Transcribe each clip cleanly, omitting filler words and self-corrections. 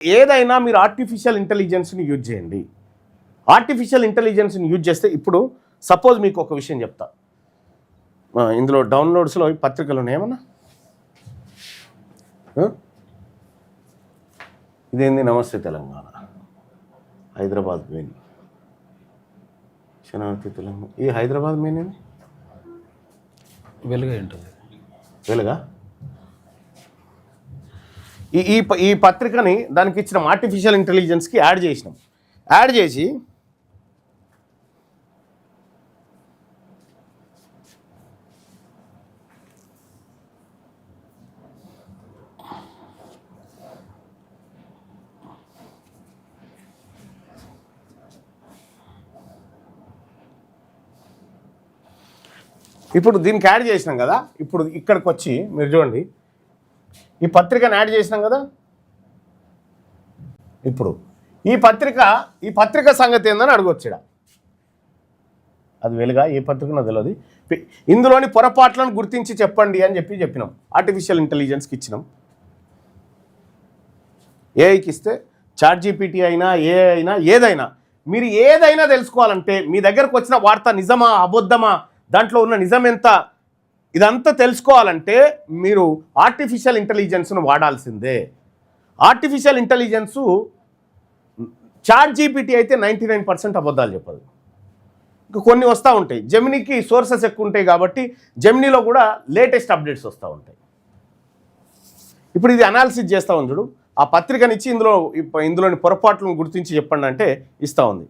ఏదైనా మీరు artificial ఇంటెలిజెన్స్ని use చేయండి. ఆర్టిఫిషియల్ ఇంటెలిజెన్స్ని యూజ్ చేస్తే ఇప్పుడు సపోజ్ మీకు ఒక విషయం చెప్తా. ఇందులో డౌన్లోడ్స్లో పత్రికలు ఉన్నాయేమన్నా? ఇదేంది? నమస్తే తెలంగాణ, హైదరాబాద్ మెయిన్, శనార్థి తెలంగాణ. ఈ హైదరాబాద్ మెయిన్ ఏంది? వెలుగు ఉంటుంది. వెలుగా? ఈ పత్రికని దానికి ఇచ్చిన ఆర్టిఫిషియల్ ఇంటెలిజెన్స్కి యాడ్ చేసినాం. యాడ్ చేసి ఇప్పుడు దీనికి యాడ్ చేసినాం కదా. ఇప్పుడు ఇక్కడికి వచ్చి మీరు చూడండి, ఈ పత్రికను యాడ్ చేసినాం కదా. ఇప్పుడు ఈ పత్రిక సంగతి ఏందని అడగొచ్చుడా. అది వెలుగా? ఏ పత్రికనో తెలియదు. ఇందులోని పొరపాట్లను గుర్తించి చెప్పండి అని చెప్పినాం. ఆర్టిఫిషియల్ ఇంటెలిజెన్స్కి ఇచ్చినాం. ఏఐకి ఇస్తే చాట్‌జీపీటీ అయినా ఏఐ అయినా ఏదైనా, మీరు ఏదైనా తెలుసుకోవాలంటే మీ దగ్గరకు వచ్చిన వార్త నిజమా అబద్ధమా, దాంట్లో ఉన్న నిజం ఎంత, ఇదంతా తెలుసుకోవాలంటే మీరు ఆర్టిఫిషియల్ ఇంటెలిజెన్స్ను వాడాల్సిందే. ఆర్టిఫిషియల్ ఇంటెలిజెన్సు చాట్‌జీపీటీ అయితే 99% అబద్ధాలు చెప్పదు. ఇంకా కొన్ని వస్తూ ఉంటాయి. జెమినీకి సోర్సెస్ ఎక్కువ ఉంటాయి కాబట్టి జెమినీలో కూడా లేటెస్ట్ అప్డేట్స్ వస్తూ ఉంటాయి. ఇప్పుడు ఇది అనాలిసిస్ చేస్తూ ఉంది చూడు. ఆ పత్రికనిచ్చి ఇందులోని పొరపాట్లను గుర్తించి చెప్పండి అంటే ఇస్తూ ఉంది.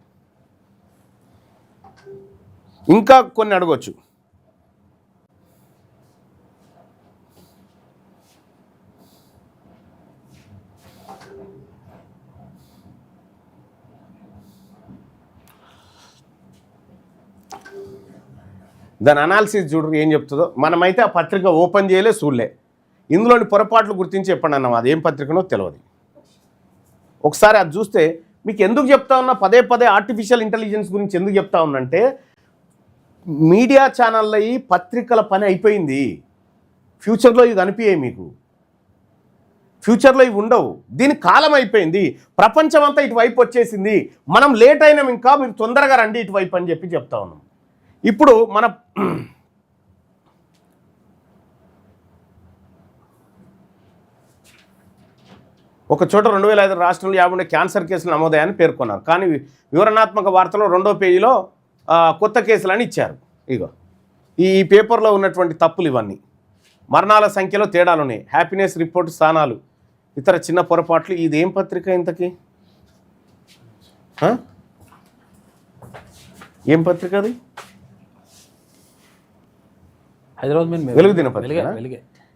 ఇంకా కొన్ని అడగవచ్చు. దాని అనాలిసిస్ చూడరు ఏం చెప్తుందో. మనమైతే ఆ పత్రిక ఓపెన్ చేయలే, చూడలే. ఇందులోని పొరపాట్లు గుర్తించి చెప్పండి అన్నాం. అది ఏం పత్రికనో తెలియదు. ఒకసారి అది చూస్తే మీకు ఎందుకు చెప్తా ఉన్నా, పదే ఆర్టిఫిషియల్ ఇంటెలిజెన్స్ గురించి ఎందుకు చెప్తా ఉన్నంటే, మీడియా ఛానళ్ళ ఈ పత్రికల పని అయిపోయింది. ఫ్యూచర్లో ఇవి కనిపించాయి మీకు. ఫ్యూచర్లో ఇవి ఉండవు. దీని కాలం అయిపోయింది. ప్రపంచం అంతా ఇటువైపు వచ్చేసింది. మనం లేట్ అయినాం, ఇంకా మీరు తొందరగా రండి ఇటువైపు అని చెప్తా ఉన్నాం. ఇప్పుడు మన ఒక చోట 2005 రాష్ట్రంలో 50 క్యాన్సర్ కేసులు నమోదయ్యాయని పేర్కొన్నారు. కానీ వివరణాత్మక వార్తలో 2వ పేజీలో కొత్త కేసులని ఇచ్చారు. ఇగో ఈ పేపర్లో ఉన్నటువంటి తప్పులు ఇవన్నీ. మరణాల సంఖ్యలో తేడాలు ఉన్నాయి. హ్యాపీనెస్ రిపోర్ట్ స్థానాలు, ఇతర చిన్న పొరపాట్లు. ఇదేం పత్రిక ఇంతకీ? ఏం పత్రిక అది? హైదరాబాద్ వెలుగు దినపత్రిక.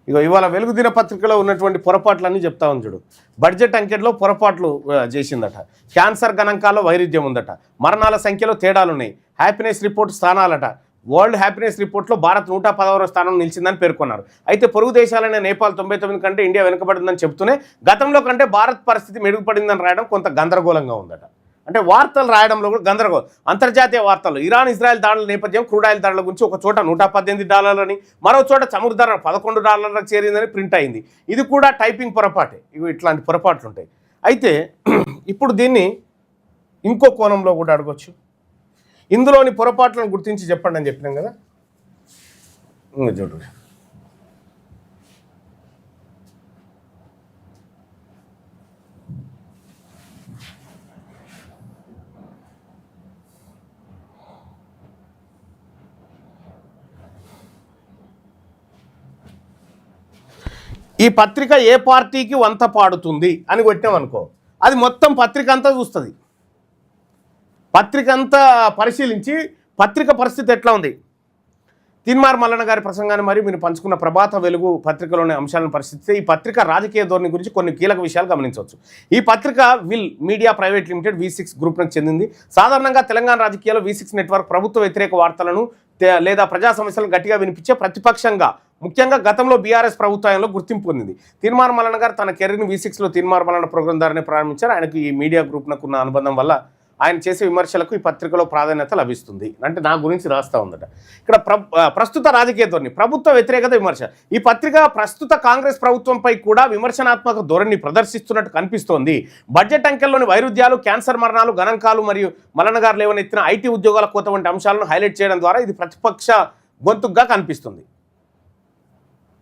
ఇక ఇవాళ వెలుగు దినపత్రికలో ఉన్నటువంటి పొరపాట్లన్నీ చెప్తా ఉంది చూడు. బడ్జెట్ అంకెట్లో పొరపాట్లు చేసిందట. క్యాన్సర్ గణాంకాల్లో వైరుధ్యం ఉందట. మరణాల సంఖ్యలో తేడాలున్నాయి. హ్యాపీనెస్ రిపోర్ట్ స్థానాలట. వరల్డ్ హ్యాపీనెస్ రిపోర్ట్లో భారత్ 116వ స్థానం నిలిచిందని పేర్కొన్నారు. అయితే పొరుగు దేశాలైన నేపాల్ 99 కంటే ఇండియా వెనుకబడిందని చెబుతూనే గతంలో కంటే భారత్ పరిస్థితి మెరుగుపడిందని రాయడం కొంత గందరగోళంగా ఉందట. అంటే వార్తలు రాయడంలో కూడా గందరగోళం. అంతర్జాతీయ వార్తలు ఇరాన్ ఇజ్రాయెల్ దాడుల నేపథ్యం క్రూడ్ ఆయిల్ ధరల గురించి ఒక చోట $118 మరో చోట చమురు ధర $11 చేరిందని ప్రింట్ అయింది. ఇది కూడా టైపింగ్ పొరపాటే. ఇవి ఇట్లాంటి పొరపాట్లు ఉంటాయి. అయితే ఇప్పుడు దీన్ని ఇంకో కోణంలో కూడా అడగొచ్చు. ఇందులోని పొరపాట్లను గుర్తించి చెప్పండి అని చెప్పినాం కదా. చూడండి, ఈ పత్రిక ఏ పార్టీకి వంత పాడుతుంది అని కొట్టాం అనుకో, అది మొత్తం పత్రిక అంతా చూస్తుంది. పత్రిక అంతా పరిశీలించి పత్రిక పరిస్థితి ఎట్లా ఉంది. తీన్మార్ మల్లన్న గారి ప్రసంగాన్ని మరియు మీరు పంచుకున్న ప్రభాత వెలుగు పత్రికలోని అంశాలను పరిశీలిస్తే ఈ పత్రిక రాజకీయ ధోరణి గురించి కొన్ని కీలక విషయాలు గమనించవచ్చు. ఈ పత్రిక will media private limited V6 గ్రూప్కి చెందింది. సాధారణంగా తెలంగాణ రాజకీయాల్లో V6 నెట్వర్క్ ప్రభుత్వ వ్యతిరేక వార్తలను లేదా ప్రజా సమస్యలను గట్టిగా వినిపించే ప్రతిపక్షంగా ముఖ్యంగా గతంలో బీఆర్ఎస్ ప్రభుత్వంలో గుర్తింపు పొందింది. తీన్మార్ మల్లన్న గారు తన కెరీర్ని V6లో తీన్మార్ మల్లన్న ప్రోగ్రాం ద్వారానే ప్రారంభించారు. ఆయనకు ఈ మీడియా గ్రూప్నకు ఉన్న అనుబంధం వల్ల ఆయన చేసే విమర్శలకు ఈ పత్రికలో ప్రాధాన్యత లభిస్తుంది అంటే నా గురించి రాస్తా ఉందట. ఇక్కడ ప్రస్తుత రాజకీయ ధోరణి, ప్రభుత్వ వ్యతిరేకత విమర్శ. ఈ పత్రిక ప్రస్తుత కాంగ్రెస్ ప్రభుత్వంపై కూడా విమర్శనాత్మక ధోరణి ప్రదర్శిస్తున్నట్టు కనిపిస్తోంది. బడ్జెట్ అంకెల్లోని వైరుధ్యాలు, క్యాన్సర్ మరణాలు, గణాంకాలు మరియు మలనగారు లేవనెత్తిన ఐటీ ఉద్యోగాల కోత వంటి అంశాలను హైలైట్ చేయడం ద్వారా ఇది ప్రతిపక్ష గొంతుగా కనిపిస్తుంది.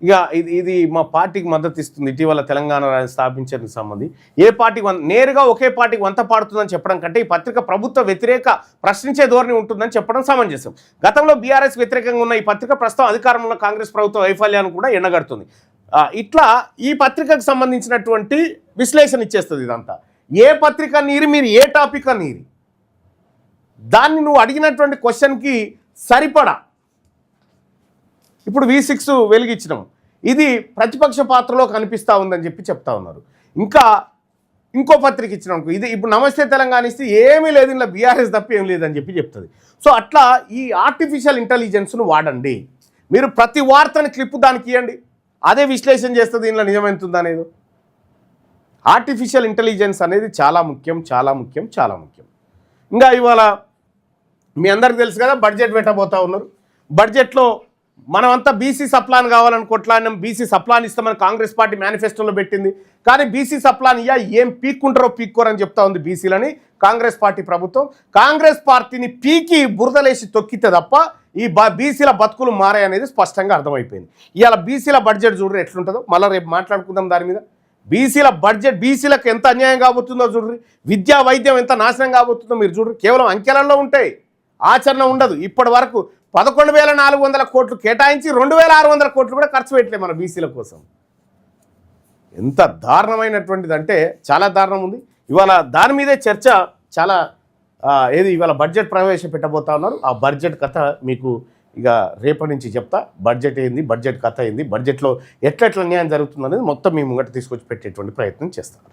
ఇక ఇది మా పార్టీకి మద్దతు ఇస్తుంది. ఇటీవల తెలంగాణ స్థాపించడానికి సంబంధించి ఏ పార్టీ నేరుగా ఒకే పార్టీకి వంత పాడుతుందని చెప్పడం కంటే ఈ పత్రిక ప్రభుత్వ వ్యతిరేక ప్రశ్నించే ధోరణి ఉంటుందని చెప్పడం సమంజసం. గతంలో బీఆర్ఎస్ వ్యతిరేకంగా ఉన్న ఈ పత్రిక ప్రస్తుతం అధికారంలో కాంగ్రెస్ ప్రభుత్వ వైఫల్యాన్ని కూడా ఎండగడుతుంది. ఇట్లా ఈ పత్రికకు సంబంధించినటువంటి విశ్లేషణ ఇచ్చేస్తుంది. ఇదంతా ఏ పత్రిక నీరు, మీరు ఏ టాపిక్ నీరు, దాన్ని నువ్వు అడిగినటువంటి క్వశ్చన్కి సరిపడా ఇప్పుడు V6 వెలిగించడం ఇది ప్రతిపక్ష పాత్రలో కనిపిస్తూ ఉందని చెప్పి చెప్తా ఉన్నారు. ఇంకా ఇంకో పత్రిక ఇచ్చినాం ఇది ఇప్పుడు నమస్తే తెలంగాణ ఇస్తే ఏమీ లేదు, ఇలా బీఆర్ఎస్ తప్ప ఏం లేదని చెప్పి చెప్తుంది. సో అట్లా ఈ ఆర్టిఫిషియల్ ఇంటెలిజెన్స్ను వాడండి. మీరు ప్రతి వార్తని క్లిప్పు దానికి ఇవ్వండి, అదే విశ్లేషణ చేస్తుంది ఇంట్లో నిజమెంతుందా అనేది. ఆర్టిఫిషియల్ ఇంటెలిజెన్స్ అనేది చాలా ముఖ్యం, చాలా ముఖ్యం, చాలా ముఖ్యం. ఇంకా ఇవాళ మీ అందరికి తెలుసు కదా, బడ్జెట్ పెట్టబోతా ఉన్నారు. బడ్జెట్లో మనమంతా బీసీ సప్లాన్ కావాలని కొట్లాడినాం. బీసీ సప్లాన్ ఇస్తామని కాంగ్రెస్ పార్టీ మేనిఫెస్టోలో పెట్టింది. కానీ బీసీ సప్లాన్ ఏం పీక్కుంటారో పీక్కోరని చెప్తా ఉంది బీసీలని కాంగ్రెస్ పార్టీ ప్రభుత్వం. కాంగ్రెస్ పార్టీని పీకి బురదలేసి తొక్కితే తప్ప ఈ బీసీల బతుకులు మారాయనేది స్పష్టంగా అర్థమైపోయింది. ఇవాళ బీసీల బడ్జెట్ చూడరు ఎట్లుంటుందో, మళ్ళీ రేపు మాట్లాడుకుందాం దాని మీద. బీసీల బడ్జెట్ బీసీలకు ఎంత అన్యాయం కాబోతుందో చూడ్రి, విద్యా వైద్యం ఎంత నాశనం కాబోతుందో మీరు చూడ్రి. కేవలం అంకెలలో ఉంటాయి, ఆచరణ ఉండదు. ఇప్పటి వరకు 11,400 కోట్లు కేటాయించి 2,600 కోట్లు కూడా ఖర్చు పెట్టలేదు మన బీసీల కోసం. ఎంత దారుణమైనటువంటిది అంటే చాలా దారుణం ఉంది. ఇవాళ దాని మీదే చర్చ చాలా ఇవాళ బడ్జెట్ ప్రవేశపెట్టబోతా ఉన్నారు. ఆ బడ్జెట్ కథ మీకు ఇక రేపటి నుంచి చెప్తా. బడ్జెట్ ఏంది, బడ్జెట్ కథ ఏంది, బడ్జెట్లో ఎట్లా న్యాయం జరుగుతుందనేది మొత్తం మీ ముంగట తీసుకొచ్చి పెట్టేటువంటి ప్రయత్నం చేస్తాను.